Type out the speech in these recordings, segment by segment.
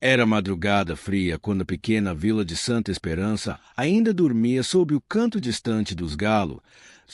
Era madrugada fria quando a pequena vila de Santa Esperança ainda dormia sob o canto distante dos galos,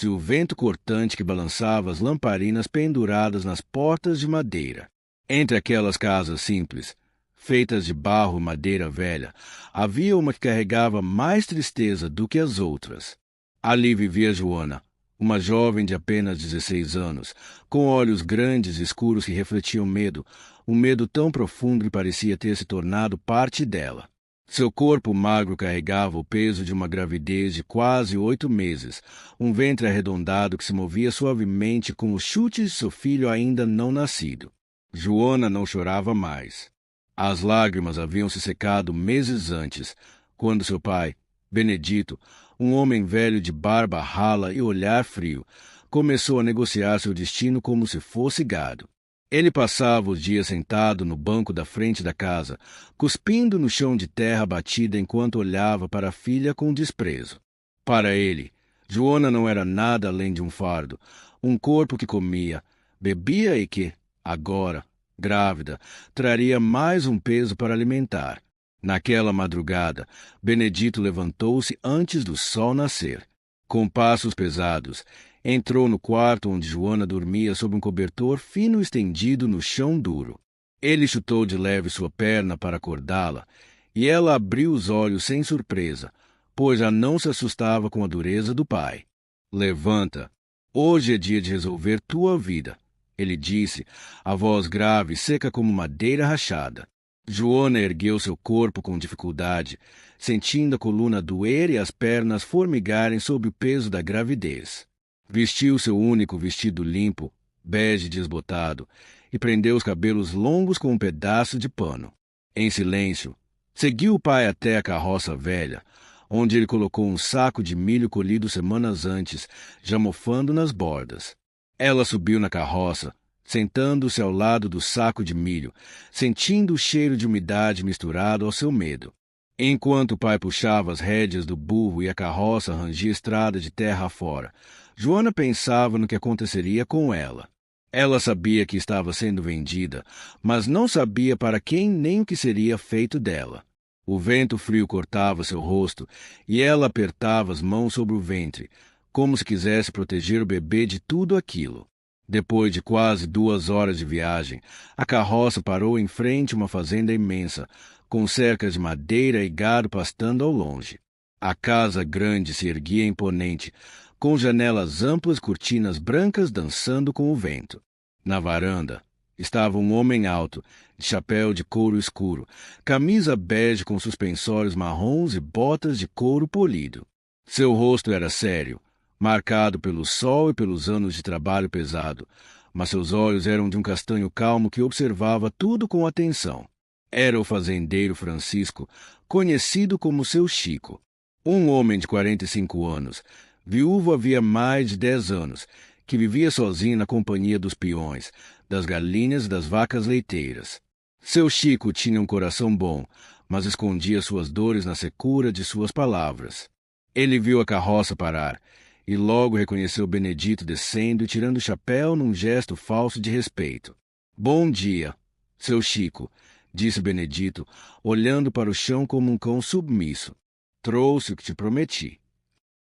e o vento cortante que balançava as lamparinas penduradas nas portas de madeira. Entre aquelas casas simples, feitas de barro e madeira velha, havia uma que carregava mais tristeza do que as outras. Ali vivia Joana, uma jovem de apenas 16 anos, com olhos grandes e escuros que refletiam medo, um medo tão profundo que parecia ter se tornado parte dela. Seu corpo magro carregava o peso de uma gravidez de quase 8 meses, um ventre arredondado que se movia suavemente com os chutes de seu filho ainda não nascido. Joana não chorava mais. As lágrimas haviam se secado meses antes, quando seu pai, Benedito, um homem velho de barba rala e olhar frio, começou a negociar seu destino como se fosse gado. Ele passava os dias sentado no banco da frente da casa, cuspindo no chão de terra batida enquanto olhava para a filha com desprezo. Para ele, Joana não era nada além de um fardo, um corpo que comia, bebia e que, agora, grávida, traria mais um peso para alimentar. Naquela madrugada, Benedito levantou-se antes do sol nascer. Com passos pesados, entrou no quarto onde Joana dormia sob um cobertor fino estendido no chão duro. Ele chutou de leve sua perna para acordá-la, e ela abriu os olhos sem surpresa, pois já não se assustava com a dureza do pai. Levanta. Hoje é dia de resolver tua vida, ele disse, a voz grave e seca como madeira rachada. Joana ergueu seu corpo com dificuldade, sentindo a coluna doer e as pernas formigarem sob o peso da gravidez. Vestiu seu único vestido limpo, bege desbotado, e prendeu os cabelos longos com um pedaço de pano. Em silêncio, seguiu o pai até a carroça velha, onde ele colocou um saco de milho colhido semanas antes, já mofando nas bordas. Ela subiu na carroça, sentando-se ao lado do saco de milho, sentindo o cheiro de umidade misturado ao seu medo. Enquanto o pai puxava as rédeas do burro e a carroça rangia estrada de terra afora, Joana pensava no que aconteceria com ela. Ela sabia que estava sendo vendida, mas não sabia para quem nem o que seria feito dela. O vento frio cortava seu rosto e ela apertava as mãos sobre o ventre, como se quisesse proteger o bebê de tudo aquilo. Depois de quase 2 horas de viagem, a carroça parou em frente a uma fazenda imensa, com cercas de madeira e gado pastando ao longe. A casa grande se erguia imponente, com janelas amplas e cortinas brancas dançando com o vento. Na varanda estava um homem alto, de chapéu de couro escuro, camisa bege com suspensórios marrons e botas de couro polido. Seu rosto era sério, marcado pelo sol e pelos anos de trabalho pesado, mas seus olhos eram de um castanho calmo que observava tudo com atenção. Era o fazendeiro Francisco, conhecido como seu Chico. Um homem de 45 anos, viúvo havia mais de 10 anos, que vivia sozinho na companhia dos peões, das galinhas e das vacas leiteiras. Seu Chico tinha um coração bom, mas escondia suas dores na secura de suas palavras. Ele viu a carroça parar, e logo reconheceu Benedito descendo e tirando o chapéu num gesto falso de respeito. Bom dia, seu Chico, disse Benedito, olhando para o chão como um cão submisso. Trouxe o que te prometi.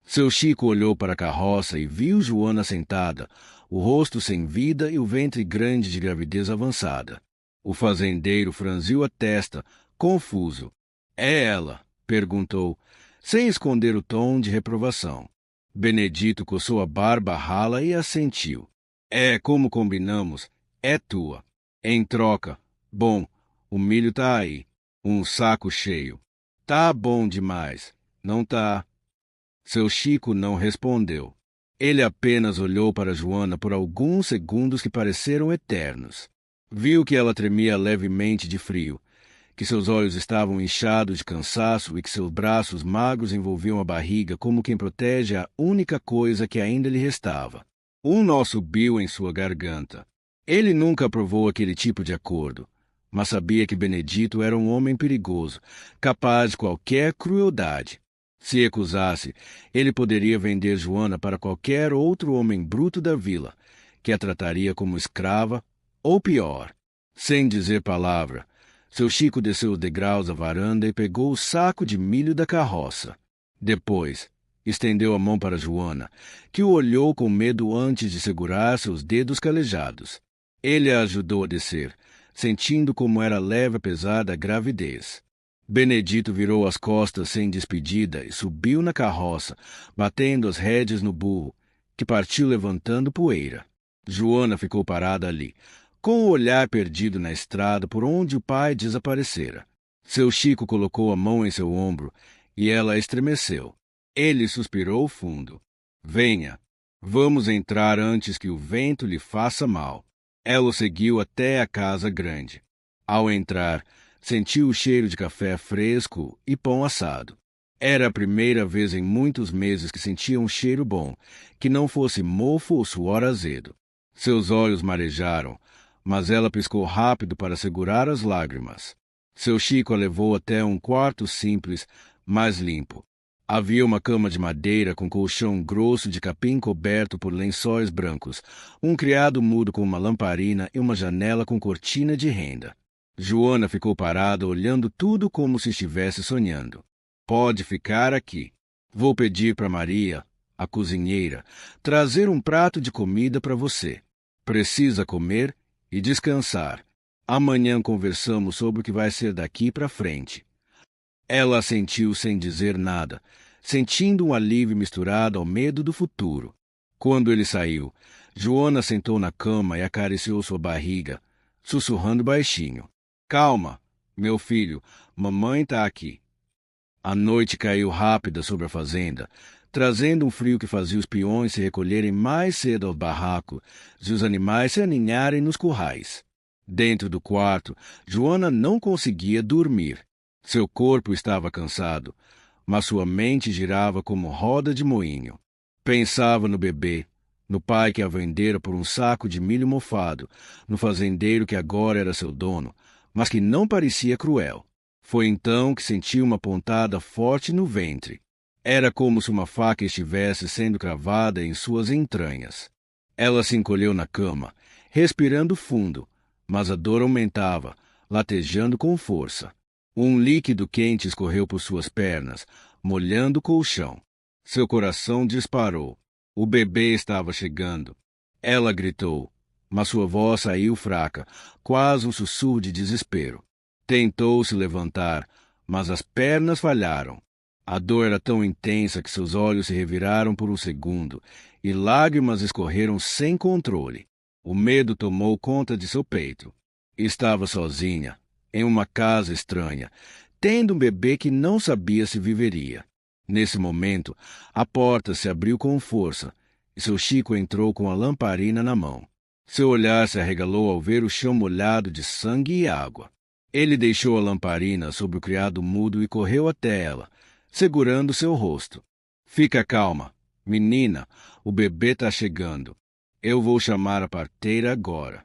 Seu Chico olhou para a carroça e viu Joana sentada, o rosto sem vida e o ventre grande de gravidez avançada. O fazendeiro franziu a testa, confuso. É ela? Perguntou, sem esconder o tom de reprovação. Benedito coçou a barba rala e assentiu. É como combinamos, é tua. Em troca, bom, o milho tá aí, um saco cheio. Tá bom demais, não tá? Seu Chico não respondeu. Ele apenas olhou para Joana por alguns segundos que pareceram eternos. Viu que ela tremia levemente de frio, que seus olhos estavam inchados de cansaço e que seus braços magros envolviam a barriga como quem protege a única coisa que ainda lhe restava. Um nó subiu em sua garganta. Ele nunca aprovou aquele tipo de acordo, mas sabia que Benedito era um homem perigoso, capaz de qualquer crueldade. Se recusasse, ele poderia vender Joana para qualquer outro homem bruto da vila, que a trataria como escrava, ou pior. Sem dizer palavra, Seu Chico desceu os degraus da varanda e pegou o saco de milho da carroça. Depois, estendeu a mão para Joana, que o olhou com medo antes de segurar seus dedos calejados. Ele a ajudou a descer, sentindo como era leve apesar da gravidez. Benedito virou as costas sem despedida e subiu na carroça, batendo as rédeas no burro, que partiu levantando poeira. Joana ficou parada ali, com o olhar perdido na estrada por onde o pai desaparecera. Seu Chico colocou a mão em seu ombro e ela estremeceu. Ele suspirou fundo. Venha, vamos entrar antes que o vento lhe faça mal. Ela o seguiu até a casa grande. Ao entrar, sentiu o cheiro de café fresco e pão assado. Era a primeira vez em muitos meses que sentia um cheiro bom, que não fosse mofo ou suor azedo. Seus olhos marejaram, mas ela piscou rápido para segurar as lágrimas. Seu Chico a levou até um quarto simples, mais limpo. Havia uma cama de madeira com colchão grosso de capim coberto por lençóis brancos, um criado mudo com uma lamparina e uma janela com cortina de renda. Joana ficou parada olhando tudo como se estivesse sonhando. Pode ficar aqui. Vou pedir para Maria, a cozinheira, trazer um prato de comida para você. Precisa comer e descansar. Amanhã conversamos sobre o que vai ser daqui para frente. Ela assentiu sem dizer nada, sentindo um alívio misturado ao medo do futuro. Quando ele saiu, Joana sentou na cama e acariciou sua barriga, sussurrando baixinho. Calma, meu filho, mamãe está aqui. A noite caiu rápida sobre a fazenda, trazendo um frio que fazia os peões se recolherem mais cedo ao barraco e os animais se aninharem nos currais. Dentro do quarto, Joana não conseguia dormir. Seu corpo estava cansado, mas sua mente girava como roda de moinho. Pensava no bebê, no pai que a vendera por um saco de milho mofado, no fazendeiro que agora era seu dono, mas que não parecia cruel. Foi então que sentiu uma pontada forte no ventre. Era como se uma faca estivesse sendo cravada em suas entranhas. Ela se encolheu na cama, respirando fundo, mas a dor aumentava, latejando com força. Um líquido quente escorreu por suas pernas, molhando o colchão. Seu coração disparou. O bebê estava chegando. Ela gritou, mas sua voz saiu fraca, quase um sussurro de desespero. Tentou se levantar, mas as pernas falharam. A dor era tão intensa que seus olhos se reviraram por um segundo e lágrimas escorreram sem controle. O medo tomou conta de seu peito. Estava sozinha, em uma casa estranha, tendo um bebê que não sabia se viveria. Nesse momento, a porta se abriu com força e seu Chico entrou com a lamparina na mão. Seu olhar se arregalou ao ver o chão molhado de sangue e água. Ele deixou a lamparina sobre o criado mudo e correu até ela, segurando seu rosto. Fica calma, menina, o bebê está chegando. Eu vou chamar a parteira agora.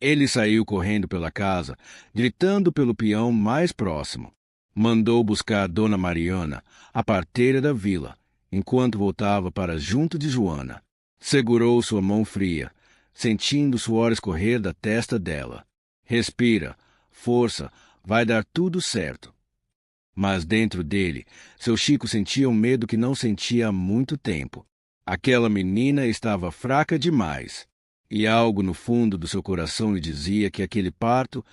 Ele saiu correndo pela casa, gritando pelo peão mais próximo. Mandou buscar Dona Mariana, a parteira da vila, enquanto voltava para junto de Joana. Segurou sua mão fria, sentindo o suor escorrer da testa dela. Respira, força, vai dar tudo certo. Mas dentro dele, seu Chico sentia um medo que não sentia há muito tempo. Aquela menina estava fraca demais. E algo no fundo do seu coração lhe dizia que aquele parto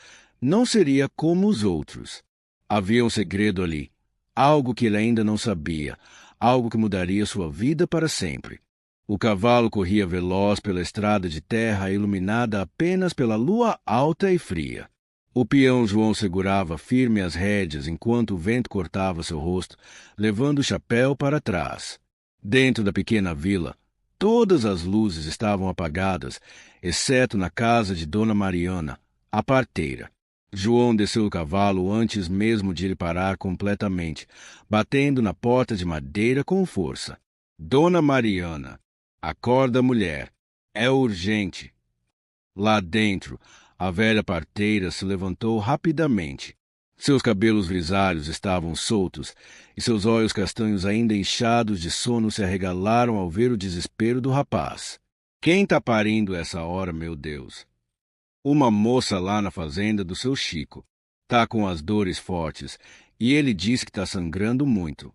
não seria como os outros. Havia um segredo ali, algo que ele ainda não sabia, algo que mudaria sua vida para sempre. O cavalo corria veloz pela estrada de terra iluminada apenas pela lua alta e fria. O peão João segurava firme as rédeas enquanto o vento cortava seu rosto, levando o chapéu para trás. Dentro da pequena vila, todas as luzes estavam apagadas, exceto na casa de Dona Mariana, a parteira. João desceu do cavalo antes mesmo de ele parar completamente, batendo na porta de madeira com força. Dona Mariana, acorda, mulher. É urgente. Lá dentro, a velha parteira se levantou rapidamente. Seus cabelos grisalhos estavam soltos e seus olhos castanhos ainda inchados de sono se arregalaram ao ver o desespero do rapaz. Quem está parindo essa hora, meu Deus? Uma moça lá na fazenda do seu Chico. Tá com as dores fortes e ele diz que tá sangrando muito.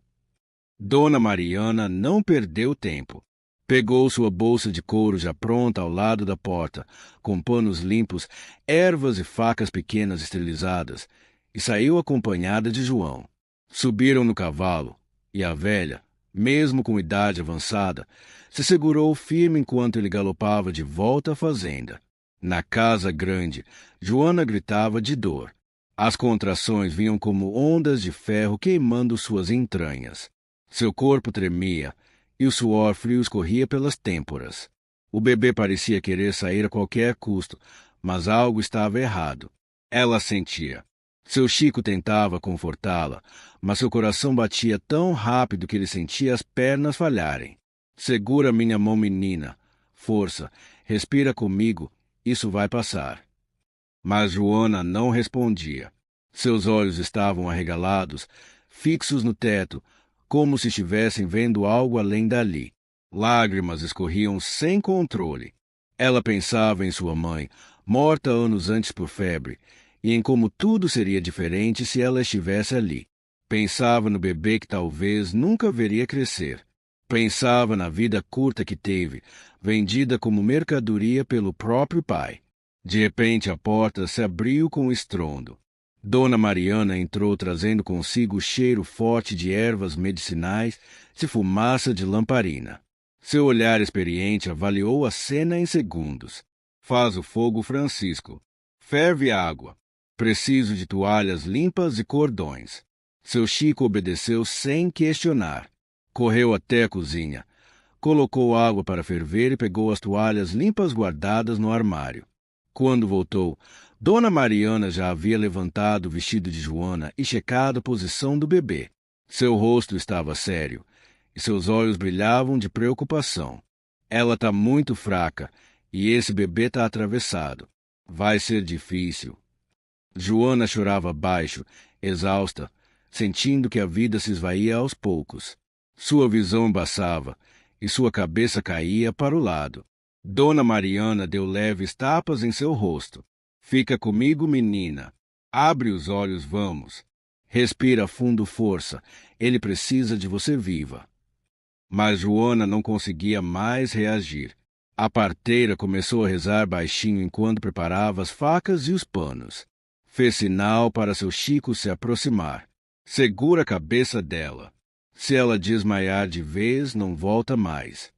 Dona Mariana não perdeu tempo. Pegou sua bolsa de couro já pronta ao lado da porta, com panos limpos, ervas e facas pequenas esterilizadas, e saiu acompanhada de João. Subiram no cavalo, e a velha, mesmo com idade avançada, se segurou firme enquanto ele galopava de volta à fazenda. Na casa grande, Joana gritava de dor. As contrações vinham como ondas de ferro queimando suas entranhas. Seu corpo tremia, e o suor frio escorria pelas têmporas. O bebê parecia querer sair a qualquer custo, mas algo estava errado. Ela sentia. Seu Chico tentava confortá-la, mas seu coração batia tão rápido que ele sentia as pernas falharem. Segura minha mão, menina. Força. Respira comigo. Isso vai passar. Mas Joana não respondia. Seus olhos estavam arregalados, fixos no teto, como se estivessem vendo algo além dali. Lágrimas escorriam sem controle. Ela pensava em sua mãe, morta anos antes por febre, e em como tudo seria diferente se ela estivesse ali. Pensava no bebê que talvez nunca veria crescer. Pensava na vida curta que teve, vendida como mercadoria pelo próprio pai. De repente a porta se abriu com estrondo. Dona Mariana entrou trazendo consigo o cheiro forte de ervas medicinais e fumaça de lamparina. Seu olhar experiente avaliou a cena em segundos. Faz o fogo, Francisco. Ferve a água. Preciso de toalhas limpas e cordões. Seu Chico obedeceu sem questionar. Correu até a cozinha. Colocou água para ferver e pegou as toalhas limpas guardadas no armário. Quando voltou, Dona Mariana já havia levantado o vestido de Joana e checado a posição do bebê. Seu rosto estava sério, e seus olhos brilhavam de preocupação. Ela está muito fraca, e esse bebê está atravessado. Vai ser difícil. Joana chorava baixo, exausta, sentindo que a vida se esvaía aos poucos. Sua visão embaçava, e sua cabeça caía para o lado. Dona Mariana deu leves tapas em seu rosto. Fica comigo, menina. Abre os olhos, vamos. Respira fundo, força. Ele precisa de você viva. Mas Joana não conseguia mais reagir. A parteira começou a rezar baixinho enquanto preparava as facas e os panos. Fez sinal para seu Chico se aproximar. Segura a cabeça dela. Se ela desmaiar de vez, não volta mais.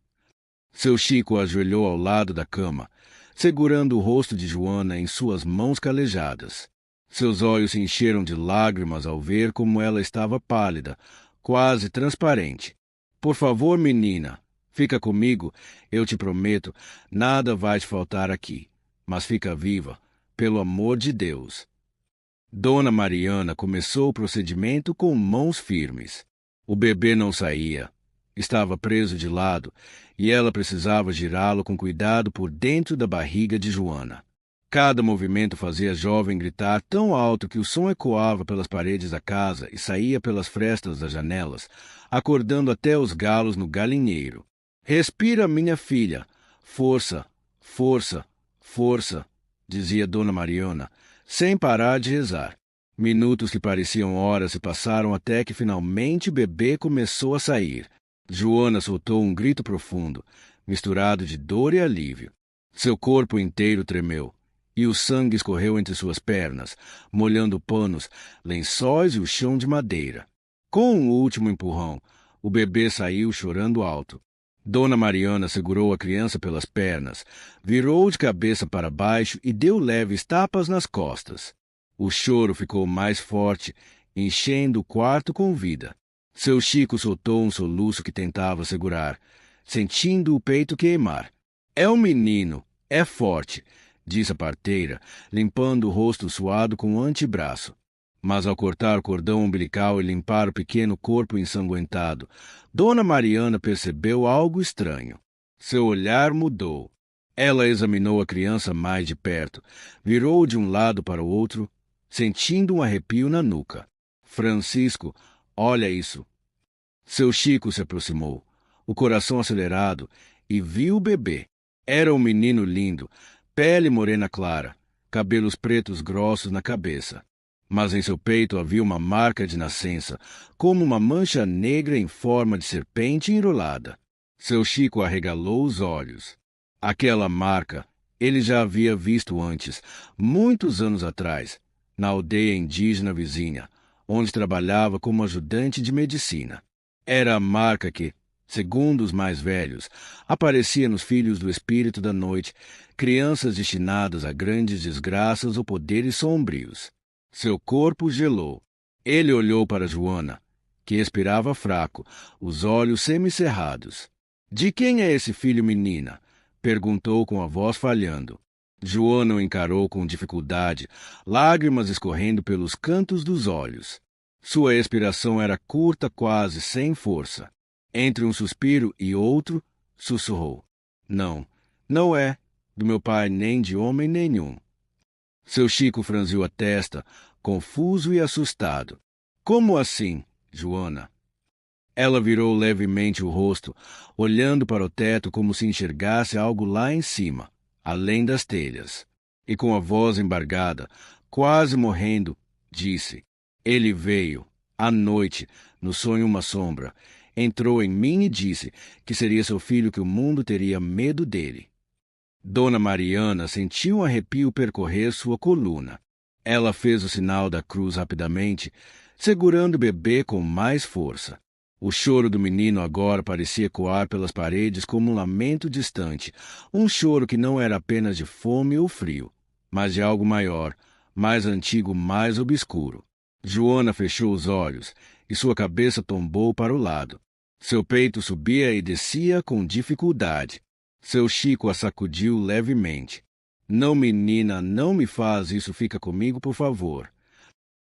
Seu Chico ajoelhou ao lado da cama, segurando o rosto de Joana em suas mãos calejadas. Seus olhos se encheram de lágrimas ao ver como ela estava pálida, quase transparente. Por favor, menina, fica comigo, eu te prometo, nada vai te faltar aqui. Mas fica viva, pelo amor de Deus. Dona Mariana começou o procedimento com mãos firmes. O bebê não saía. Estava preso de lado, e ela precisava girá-lo com cuidado por dentro da barriga de Joana. Cada movimento fazia a jovem gritar tão alto que o som ecoava pelas paredes da casa e saía pelas frestas das janelas, acordando até os galos no galinheiro. Respira, minha filha. Força, força, força, dizia Dona Mariana, sem parar de rezar. Minutos que pareciam horas se passaram até que finalmente o bebê começou a sair. Joana soltou um grito profundo, misturado de dor e alívio. Seu corpo inteiro tremeu, e o sangue escorreu entre suas pernas, molhando panos, lençóis e o chão de madeira. Com um último empurrão, o bebê saiu chorando alto. Dona Mariana segurou a criança pelas pernas, virou de cabeça para baixo e deu leves tapas nas costas. O choro ficou mais forte, enchendo o quarto com vida. Seu Chico soltou um soluço que tentava segurar, sentindo o peito queimar. É um menino, é forte, disse a parteira, limpando o rosto suado com o antebraço. Mas ao cortar o cordão umbilical e limpar o pequeno corpo ensanguentado, Dona Mariana percebeu algo estranho. Seu olhar mudou. Ela examinou a criança mais de perto, virou de um lado para o outro, sentindo um arrepio na nuca. Francisco, olha isso. Seu Chico se aproximou, o coração acelerado, e viu o bebê. Era um menino lindo, pele morena clara, cabelos pretos grossos na cabeça. Mas em seu peito havia uma marca de nascença, como uma mancha negra em forma de serpente enrolada. Seu Chico arregalou os olhos. Aquela marca ele já havia visto antes, muitos anos atrás, na aldeia indígena vizinha, onde trabalhava como ajudante de medicina. Era a marca que, segundo os mais velhos, aparecia nos filhos do espírito da noite, crianças destinadas a grandes desgraças ou poderes sombrios. Seu corpo gelou. Ele olhou para Joana, que expirava fraco, os olhos semicerrados. "De quem é esse filho, menina?" perguntou com a voz falhando. Joana o encarou com dificuldade, lágrimas escorrendo pelos cantos dos olhos. Sua expiração era curta, quase sem força. Entre um suspiro e outro, sussurrou: "Não, não é do meu pai nem de homem nenhum." Seu Chico franziu a testa, confuso e assustado. "Como assim, Joana?" Ela virou levemente o rosto, olhando para o teto como se enxergasse algo lá em cima, além das telhas. E com a voz embargada, quase morrendo, disse: "Ele veio, à noite, no sonho uma sombra, entrou em mim e disse que seria seu filho, que o mundo teria medo dele." Dona Mariana sentiu um arrepio percorrer sua coluna. Ela fez o sinal da cruz rapidamente, segurando o bebê com mais força. O choro do menino agora parecia ecoar pelas paredes como um lamento distante, um choro que não era apenas de fome ou frio, mas de algo maior, mais antigo, mais obscuro. Joana fechou os olhos e sua cabeça tombou para o lado. Seu peito subia e descia com dificuldade. Seu Chico a sacudiu levemente. "Não, menina, não me faz isso, fica comigo, por favor."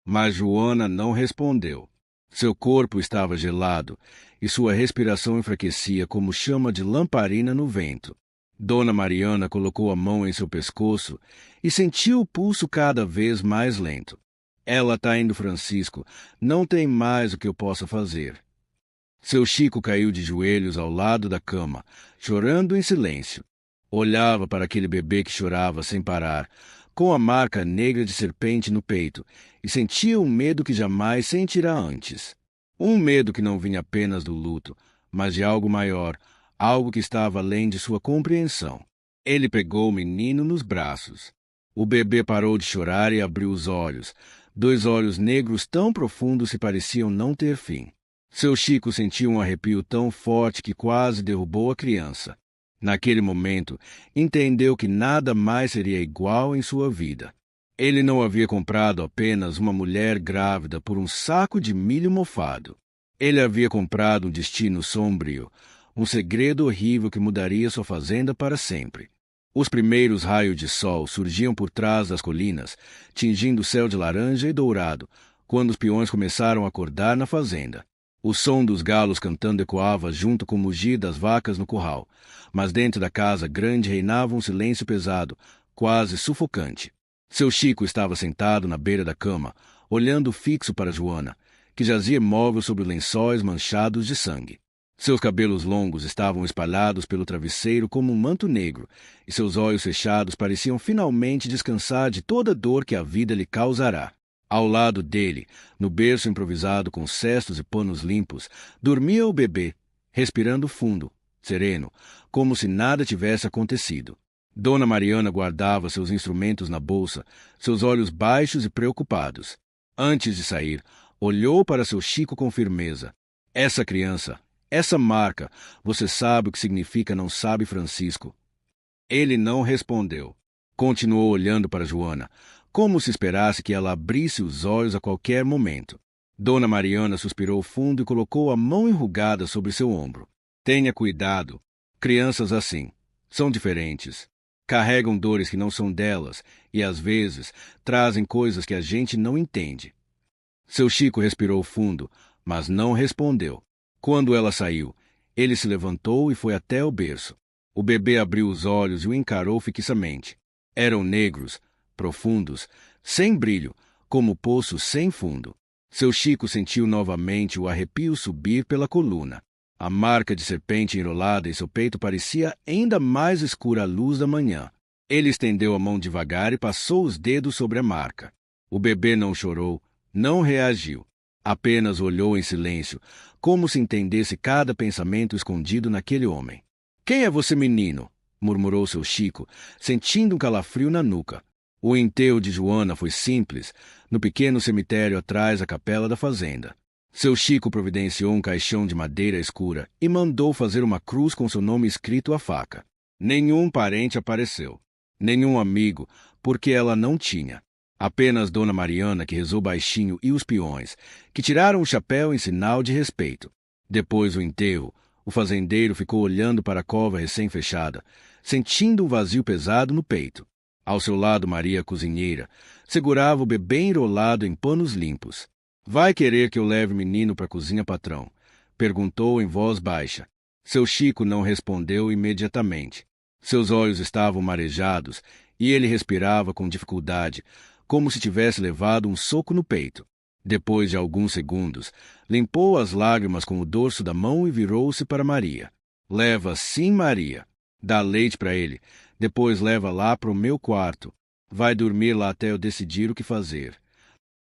Mas Joana não respondeu. Seu corpo estava gelado e sua respiração enfraquecia como chama de lamparina no vento. Dona Mariana colocou a mão em seu pescoço e sentiu o pulso cada vez mais lento. "Ela está indo, Francisco. Não tem mais o que eu possa fazer." Seu Chico caiu de joelhos ao lado da cama, chorando em silêncio. Olhava para aquele bebê que chorava sem parar, com a marca negra de serpente no peito, e sentia um medo que jamais sentirá antes. Um medo que não vinha apenas do luto, mas de algo maior, algo que estava além de sua compreensão. Ele pegou o menino nos braços. O bebê parou de chorar e abriu os olhos, dois olhos negros tão profundos que pareciam não ter fim. Seu Chico sentiu um arrepio tão forte que quase derrubou a criança. Naquele momento, entendeu que nada mais seria igual em sua vida. Ele não havia comprado apenas uma mulher grávida por um saco de milho mofado. Ele havia comprado um destino sombrio, um segredo horrível que mudaria sua fazenda para sempre. Os primeiros raios de sol surgiam por trás das colinas, tingindo o céu de laranja e dourado, quando os peões começaram a acordar na fazenda. O som dos galos cantando ecoava junto com o mugir das vacas no curral, mas dentro da casa grande reinava um silêncio pesado, quase sufocante. Seu Chico estava sentado na beira da cama, olhando fixo para Joana, que jazia imóvel sobre lençóis manchados de sangue. Seus cabelos longos estavam espalhados pelo travesseiro como um manto negro, e seus olhos fechados pareciam finalmente descansar de toda a dor que a vida lhe causará. Ao lado dele, no berço improvisado com cestos e panos limpos, dormia o bebê, respirando fundo, sereno, como se nada tivesse acontecido. Dona Mariana guardava seus instrumentos na bolsa, seus olhos baixos e preocupados. Antes de sair, olhou para seu Chico com firmeza. "Essa criança, essa marca, você sabe o que significa, não sabe, Francisco?" Ele não respondeu. Continuou olhando para Joana, como se esperasse que ela abrisse os olhos a qualquer momento. Dona Mariana suspirou fundo e colocou a mão enrugada sobre seu ombro. "Tenha cuidado. Crianças assim são diferentes. Carregam dores que não são delas e, às vezes, trazem coisas que a gente não entende." Seu Chico respirou fundo, mas não respondeu. Quando ela saiu, ele se levantou e foi até o berço. O bebê abriu os olhos e o encarou fixamente. Eram negros, profundos, sem brilho, como poços sem fundo. Seu Chico sentiu novamente o arrepio subir pela coluna. A marca de serpente enrolada em seu peito parecia ainda mais escura à luz da manhã. Ele estendeu a mão devagar e passou os dedos sobre a marca. O bebê não chorou, não reagiu. Apenas olhou em silêncio, como se entendesse cada pensamento escondido naquele homem. Quem é você, menino? Murmurou seu Chico, sentindo um calafrio na nuca. O enterro de Joana foi simples, no pequeno cemitério atrás da capela da fazenda. Seu Chico providenciou um caixão de madeira escura e mandou fazer uma cruz com seu nome escrito à faca. Nenhum parente apareceu. Nenhum amigo, porque ela não tinha. Apenas Dona Mariana, que rezou baixinho, e os peões, que tiraram o chapéu em sinal de respeito. Depois do enterro, o fazendeiro ficou olhando para a cova recém-fechada, sentindo um vazio pesado no peito. Ao seu lado, Maria, a cozinheira, segurava o bebê enrolado em panos limpos. Vai querer que eu leve o menino para a cozinha, patrão? Perguntou em voz baixa. Seu Chico não respondeu imediatamente. Seus olhos estavam marejados e ele respirava com dificuldade, como se tivesse levado um soco no peito. Depois de alguns segundos, limpou as lágrimas com o dorso da mão e virou-se para Maria. Leva sim, Maria. Dá leite para ele. Depois leva lá para o meu quarto. Vai dormir lá até eu decidir o que fazer.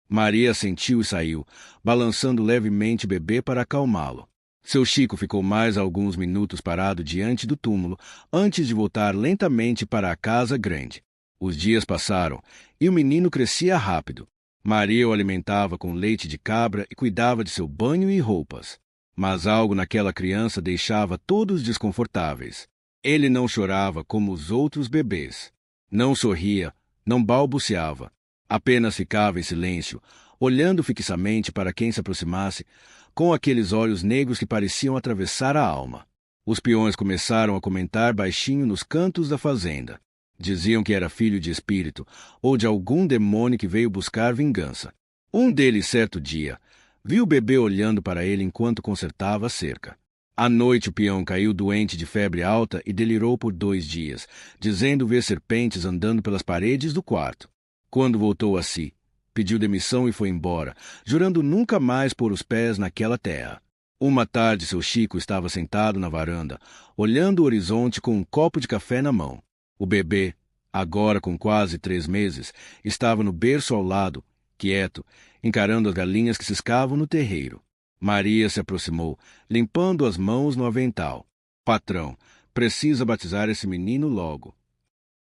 Maria assentiu e saiu, balançando levemente o bebê para acalmá-lo. Seu Chico ficou mais alguns minutos parado diante do túmulo, antes de voltar lentamente para a casa grande. Os dias passaram, e o menino crescia rápido. Maria o alimentava com leite de cabra e cuidava de seu banho e roupas. Mas algo naquela criança deixava todos desconfortáveis. Ele não chorava como os outros bebês. Não sorria, não balbuciava. Apenas ficava em silêncio, olhando fixamente para quem se aproximasse, com aqueles olhos negros que pareciam atravessar a alma. Os peões começaram a comentar baixinho nos cantos da fazenda. Diziam que era filho de espírito, ou de algum demônio que veio buscar vingança. Um deles, certo dia, viu o bebê olhando para ele enquanto consertava a cerca. À noite o peão caiu doente de febre alta e delirou por 2 dias, dizendo ver serpentes andando pelas paredes do quarto. Quando voltou a si, pediu demissão e foi embora, jurando nunca mais pôr os pés naquela terra. Uma tarde seu Chico estava sentado na varanda, olhando o horizonte com um copo de café na mão. O bebê, agora com quase 3 meses, estava no berço ao lado, quieto, encarando as galinhas que ciscavam no terreiro. Maria se aproximou, limpando as mãos no avental. Patrão, precisa batizar esse menino logo.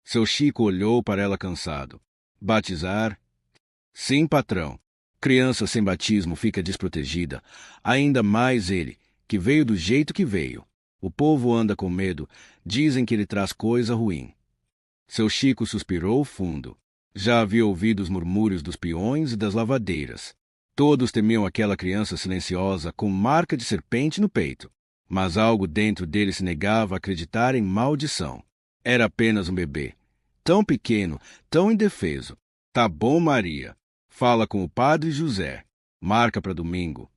Seu Chico olhou para ela cansado. Batizar? Sim, patrão. Criança sem batismo fica desprotegida. Ainda mais ele, que veio do jeito que veio. O povo anda com medo. Dizem que ele traz coisa ruim. Seu Chico suspirou fundo. Já havia ouvido os murmúrios dos peões e das lavadeiras. Todos temiam aquela criança silenciosa com marca de serpente no peito. Mas algo dentro dele se negava a acreditar em maldição. Era apenas um bebê. Tão pequeno, tão indefeso. Tá bom, Maria. Fala com o padre José. Marca para domingo.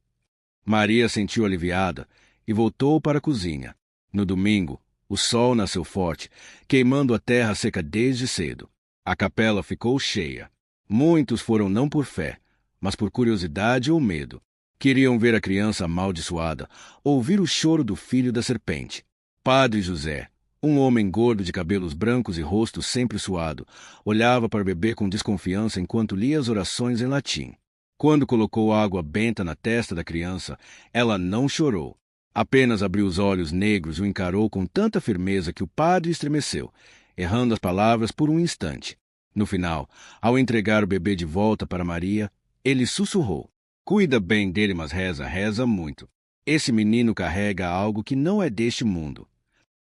Maria sentiu aliviada e voltou para a cozinha. No domingo, o sol nasceu forte, queimando a terra seca desde cedo. A capela ficou cheia. Muitos foram não por fé, mas por curiosidade ou medo. Queriam ver a criança amaldiçoada, ouvir o choro do filho da serpente. Padre José, um homem gordo de cabelos brancos e rosto sempre suado, olhava para o bebê com desconfiança enquanto lia as orações em latim. Quando colocou água benta na testa da criança, ela não chorou. Apenas abriu os olhos negros e o encarou com tanta firmeza que o padre estremeceu, errando as palavras por um instante. No final, ao entregar o bebê de volta para Maria, ele sussurrou: Cuida bem dele, mas reza, reza muito. Esse menino carrega algo que não é deste mundo.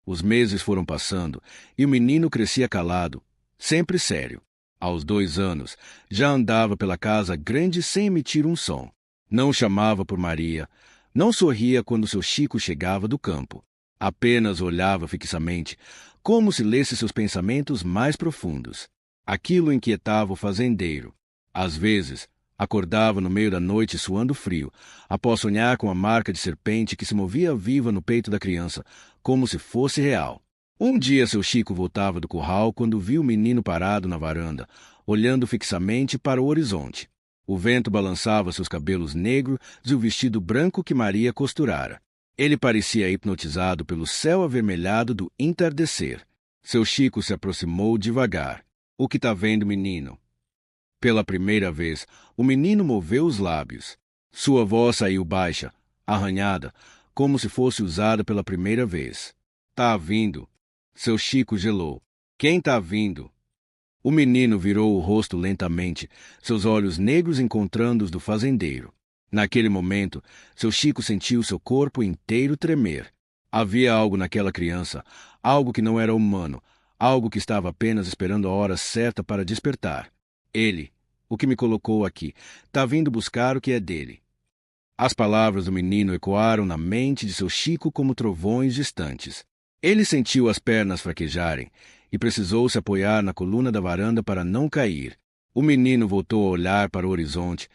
Os meses foram passando e o menino crescia calado, sempre sério. Aos 2 anos, já andava pela casa grande sem emitir um som. Não chamava por Maria, não sorria quando seu Chico chegava do campo. Apenas olhava fixamente, como se lesse seus pensamentos mais profundos. Aquilo inquietava o fazendeiro. Às vezes, acordava no meio da noite suando frio, após sonhar com a marca de serpente que se movia viva no peito da criança, como se fosse real. Um dia seu Chico voltava do curral quando viu o menino parado na varanda, olhando fixamente para o horizonte. O vento balançava seus cabelos negros e o vestido branco que Maria costurara. Ele parecia hipnotizado pelo céu avermelhado do entardecer. Seu Chico se aproximou devagar. — O que tá vendo, menino? — Pela primeira vez, o menino moveu os lábios. Sua voz saiu baixa, arranhada, como se fosse usada pela primeira vez. Tá vindo. Seu Chico gelou. Quem tá vindo? O menino virou o rosto lentamente, seus olhos negros encontrando os do fazendeiro. Naquele momento, seu Chico sentiu seu corpo inteiro tremer. Havia algo naquela criança, algo que não era humano, algo que estava apenas esperando a hora certa para despertar. Ele, o que me colocou aqui, tá vindo buscar o que é dele. As palavras do menino ecoaram na mente de seu Chico como trovões distantes. Ele sentiu as pernas fraquejarem e precisou se apoiar na coluna da varanda para não cair. O menino voltou a olhar para o horizonte,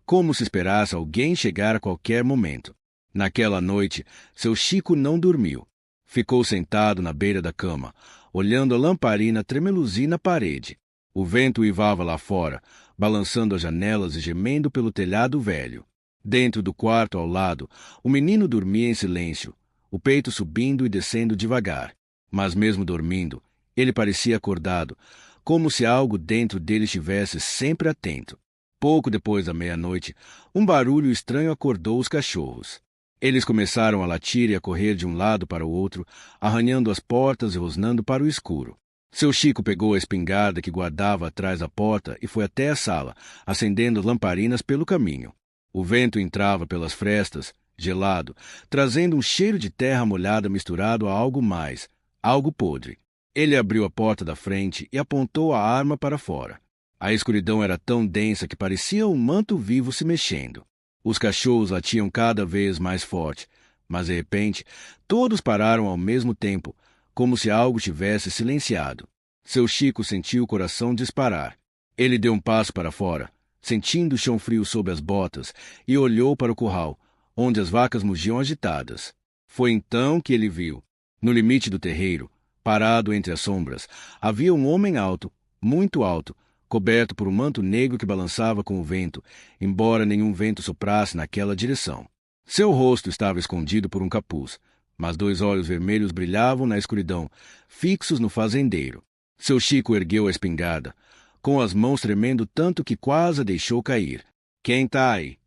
como se esperasse alguém chegar a qualquer momento. Naquela noite, seu Chico não dormiu. Ficou sentado na beira da cama, olhando a lamparina tremeluzir na parede. O vento uivava lá fora, balançando as janelas e gemendo pelo telhado velho. Dentro do quarto ao lado, o menino dormia em silêncio, o peito subindo e descendo devagar. Mas mesmo dormindo, ele parecia acordado, como se algo dentro dele estivesse sempre atento. Pouco depois da meia-noite, um barulho estranho acordou os cachorros. Eles começaram a latir e a correr de um lado para o outro, arranhando as portas e rosnando para o escuro. Seu Chico pegou a espingarda que guardava atrás da porta e foi até a sala, acendendo as lamparinas pelo caminho. O vento entrava pelas frestas, gelado, trazendo um cheiro de terra molhada misturado a algo mais, algo podre. Ele abriu a porta da frente e apontou a arma para fora. A escuridão era tão densa que parecia um manto vivo se mexendo. Os cachorros latiam cada vez mais forte, mas de repente, todos pararam ao mesmo tempo, como se algo tivesse silenciado. Seu Chico sentiu o coração disparar. Ele deu um passo para fora, sentindo o chão frio sob as botas, e olhou para o curral, onde as vacas mugiam agitadas. Foi então que ele viu. No limite do terreiro, parado entre as sombras, havia um homem alto, muito alto, coberto por um manto negro que balançava com o vento, embora nenhum vento soprasse naquela direção. Seu rosto estava escondido por um capuz, mas 2 olhos vermelhos brilhavam na escuridão, fixos no fazendeiro. Seu Chico ergueu a espingarda, com as mãos tremendo tanto que quase a deixou cair. Quem tá aí?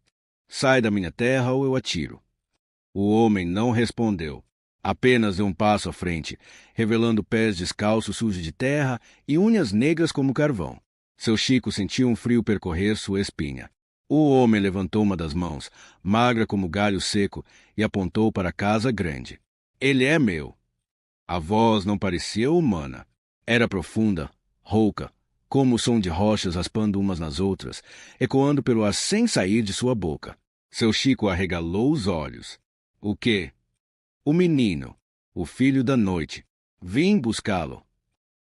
Sai da minha terra ou eu atiro. O homem não respondeu. Apenas deu um passo à frente, revelando pés descalços sujos de terra e unhas negras como carvão. Seu Chico sentiu um frio percorrer sua espinha. O homem levantou uma das mãos, magra como galho seco, e apontou para a casa grande. Ele é meu. A voz não parecia humana. Era profunda, rouca, como o som de rochas raspando umas nas outras, ecoando pelo ar sem sair de sua boca. Seu Chico arregalou os olhos. O quê? O menino, o filho da noite. Vim buscá-lo.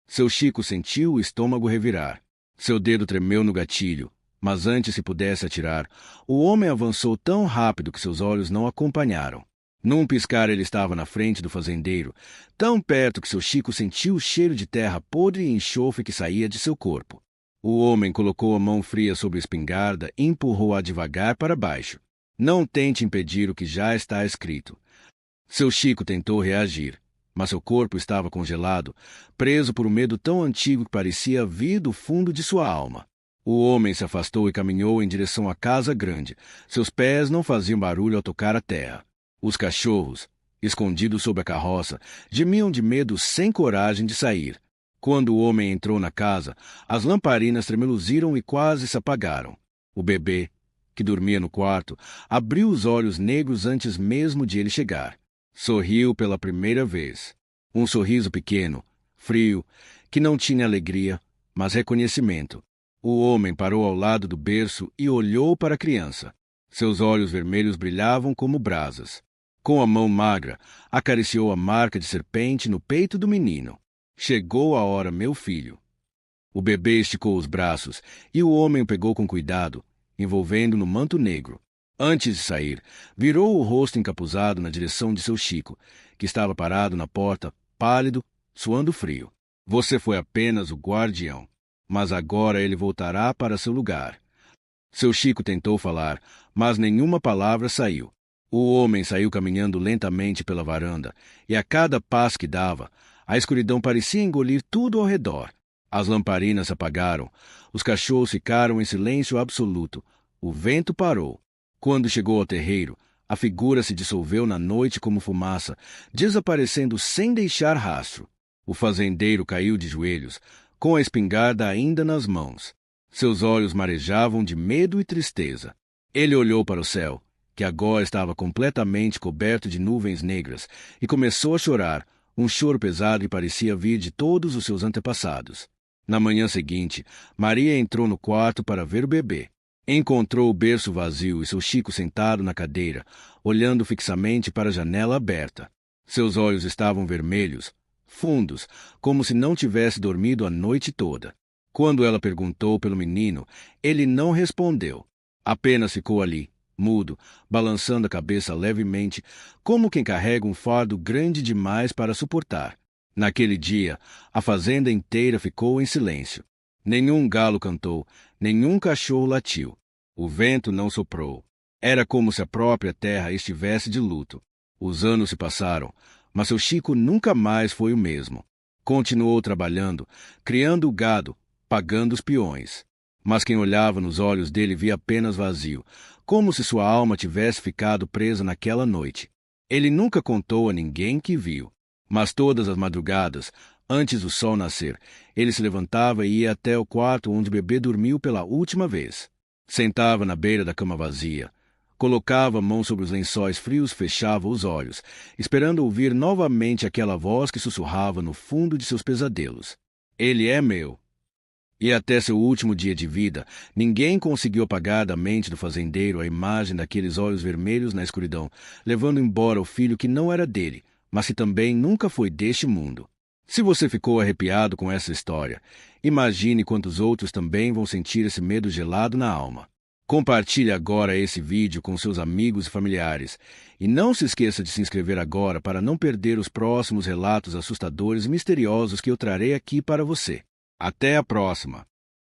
Seu Chico sentiu o estômago revirar. Seu dedo tremeu no gatilho, mas antes que pudesse atirar, o homem avançou tão rápido que seus olhos não acompanharam. Num piscar ele estava na frente do fazendeiro, tão perto que seu Chico sentiu o cheiro de terra podre e enxofre que saía de seu corpo. O homem colocou a mão fria sobre a espingarda e empurrou-a devagar para baixo. Não tente impedir o que já está escrito. Seu Chico tentou reagir, mas seu corpo estava congelado, preso por um medo tão antigo que parecia vir do fundo de sua alma. O homem se afastou e caminhou em direção à casa grande. Seus pés não faziam barulho ao tocar a terra. Os cachorros, escondidos sob a carroça, gemiam de medo sem coragem de sair. Quando o homem entrou na casa, as lamparinas tremeluziram e quase se apagaram. O bebê, que dormia no quarto, abriu os olhos negros antes mesmo de ele chegar. Sorriu pela primeira vez. Um sorriso pequeno, frio, que não tinha alegria, mas reconhecimento. O homem parou ao lado do berço e olhou para a criança. Seus olhos vermelhos brilhavam como brasas. Com a mão magra, acariciou a marca de serpente no peito do menino. Chegou a hora, meu filho. O bebê esticou os braços e o homem o pegou com cuidado, envolvendo no manto negro. Antes de sair, virou o rosto encapuzado na direção de seu Chico, que estava parado na porta, pálido, suando frio. Você foi apenas o guardião, mas agora ele voltará para seu lugar. Seu Chico tentou falar, mas nenhuma palavra saiu. O homem saiu caminhando lentamente pela varanda, e a cada passo que dava, a escuridão parecia engolir tudo ao redor. As lamparinas se apagaram. Os cachorros ficaram em silêncio absoluto. O vento parou. Quando chegou ao terreiro, a figura se dissolveu na noite como fumaça, desaparecendo sem deixar rastro. O fazendeiro caiu de joelhos, com a espingarda ainda nas mãos. Seus olhos marejavam de medo e tristeza. Ele olhou para o céu, que agora estava completamente coberto de nuvens negras, e começou a chorar, um choro pesado que parecia vir de todos os seus antepassados. Na manhã seguinte, Maria entrou no quarto para ver o bebê. Encontrou o berço vazio e seu Chico sentado na cadeira, olhando fixamente para a janela aberta. Seus olhos estavam vermelhos, fundos, como se não tivesse dormido a noite toda. Quando ela perguntou pelo menino, ele não respondeu. Apenas ficou ali, mudo, balançando a cabeça levemente, como quem carrega um fardo grande demais para suportar. Naquele dia, a fazenda inteira ficou em silêncio. Nenhum galo cantou, nenhum cachorro latiu. O vento não soprou. Era como se a própria terra estivesse de luto. Os anos se passaram, mas seu Chico nunca mais foi o mesmo. Continuou trabalhando, criando o gado, pagando os peões. Mas quem olhava nos olhos dele via apenas vazio, como se sua alma tivesse ficado presa naquela noite. Ele nunca contou a ninguém que viu. Mas todas as madrugadas, antes do sol nascer, ele se levantava e ia até o quarto onde o bebê dormiu pela última vez. Sentava na beira da cama vazia. Colocava a mão sobre os lençóis frios, fechava os olhos, esperando ouvir novamente aquela voz que sussurrava no fundo de seus pesadelos. Ele é meu. E até seu último dia de vida, ninguém conseguiu apagar da mente do fazendeiro a imagem daqueles olhos vermelhos na escuridão, levando embora o filho que não era dele, mas que também nunca foi deste mundo. Se você ficou arrepiado com essa história, imagine quantos outros também vão sentir esse medo gelado na alma. Compartilhe agora esse vídeo com seus amigos e familiares. E não se esqueça de se inscrever agora para não perder os próximos relatos assustadores e misteriosos que eu trarei aqui para você. Até a próxima!